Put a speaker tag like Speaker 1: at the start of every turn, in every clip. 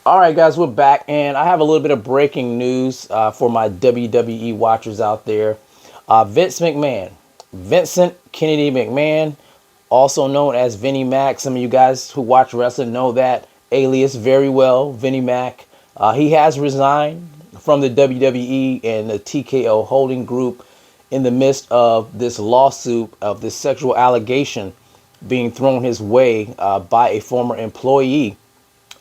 Speaker 1: All right, guys, we're back, and I have a little bit of breaking news for my WWE watchers out there. Vince McMahon, Vincent Kennedy McMahon, also known as Vinnie Mac. Some of you guys who watch wrestling know that alias very well, Vinnie Mac. He has resigned from the WWE and the TKO holding group in the midst of this lawsuit of this sexual allegation being thrown his way by a former employee.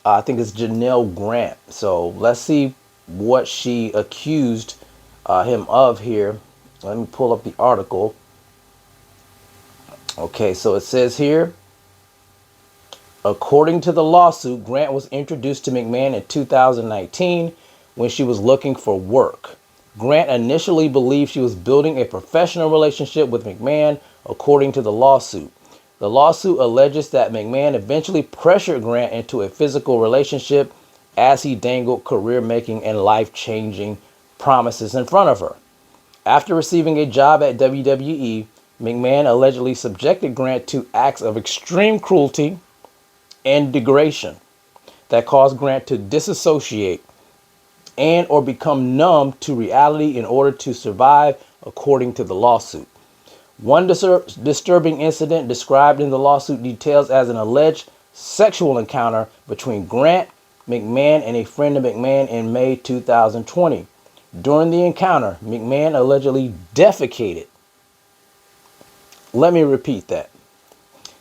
Speaker 1: I think it's Janelle Grant. So let's see what she accused him of here. Let me pull up the article. Okay, so it says here, according to the lawsuit, Grant was introduced to McMahon in 2019 when she was looking for work. Grant initially believed she was building a professional relationship with McMahon, according to the lawsuit. The lawsuit alleges that McMahon eventually pressured Grant into a physical relationship as he dangled career-making and life-changing promises in front of her. After receiving a job at WWE, McMahon allegedly subjected Grant to acts of extreme cruelty and degradation that caused Grant to disassociate and or become numb to reality in order to survive, according to the lawsuit. One disturbing incident described in the lawsuit details as an alleged sexual encounter between Grant, McMahon, and a friend of McMahon in May 2020. During the encounter, McMahon allegedly defecated. Let me repeat that.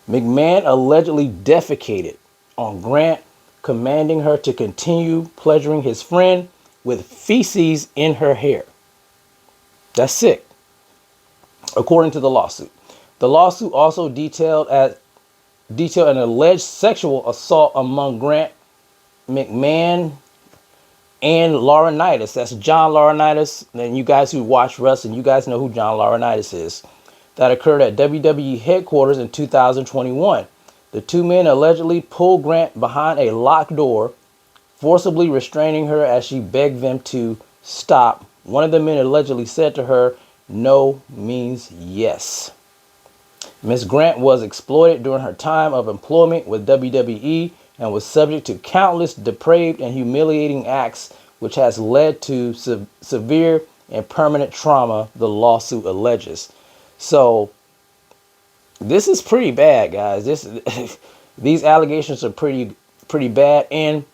Speaker 1: McMahon allegedly defecated on Grant, commanding her to continue pleasuring his friend with feces in her hair. That's sick, according to the lawsuit. The lawsuit also detailed an alleged sexual assault among Grant, McMahon, and Laurinaitis. That's John Laurinaitis. And you guys who watch wrestling, you guys know who John Laurinaitis is. That occurred at WWE headquarters in 2021. The two men allegedly pulled Grant behind a locked door, forcibly restraining her as she begged them to stop. One of the men allegedly said to her, "No means yes." Ms. Grant was exploited during her time of employment with WWE and was subject to countless depraved and humiliating acts, which has led to severe and permanent trauma, the lawsuit alleges. So this is pretty bad, guys. These allegations are pretty bad, and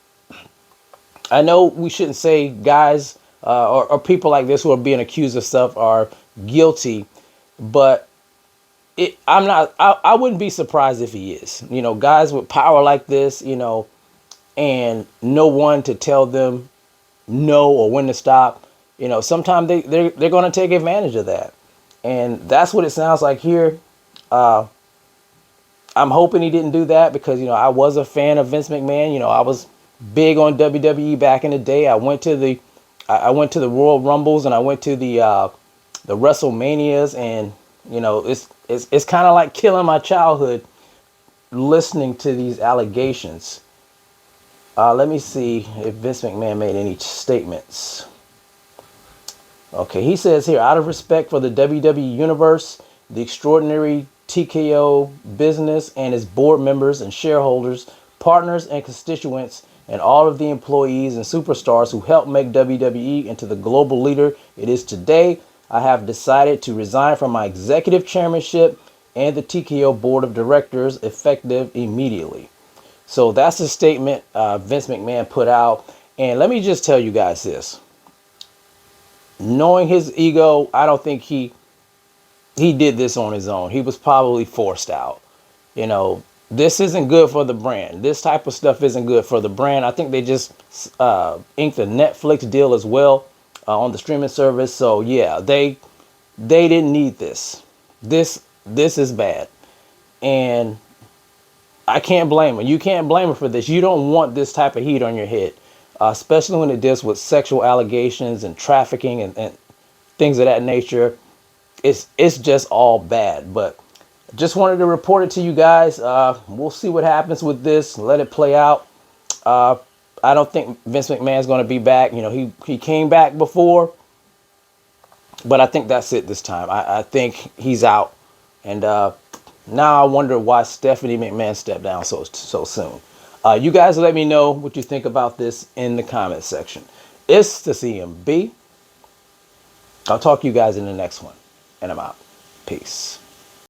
Speaker 1: I know we shouldn't say guys or people like this who are being accused of stuff are guilty, but I wouldn't be surprised if he is. You know, guys with power like this, you know, and no one to tell them no or when to stop. You know, sometimes they're going to take advantage of that, and that's what it sounds like here. I'm hoping he didn't do that because, you know, I was a fan of Vince McMahon. You know, I was big on WWE back in the day. I went to the Royal Rumbles and I went to the WrestleManias, and you know, it's kind of like killing my childhood listening to these allegations. Let me see if Vince McMahon made any statements. Okay, he says here, out of respect for the WWE Universe, the extraordinary TKO business and its board members and shareholders, partners and constituents, and all of the employees and superstars who helped make WWE into the global leader it is today, I have decided to resign from my executive chairmanship and the TKO board of directors effective immediately. So that's a statement Vince McMahon put out. And let me just tell you guys this. Knowing his ego, I don't think he did this on his own. He was probably forced out. You know, this isn't good for the brand. This type of stuff isn't good for the brand. I think they just inked a Netflix deal as well on the streaming service. So yeah, they didn't need this. This is bad, and I can't blame him. You can't blame him for this. You don't want this type of heat on your head, especially when it deals with sexual allegations and trafficking and things of that nature. It's just all bad. But just wanted to report it to you guys. We'll see what happens with this. Let it play out. I don't think Vince McMahon's going to be back. You know, he came back before, but I think that's it this time. I think he's out. And now I wonder why Stephanie McMahon stepped down so soon. You guys let me know what you think about this in the comment section. It's the CMB. I'll talk to you guys in the next one. And I'm out. Peace.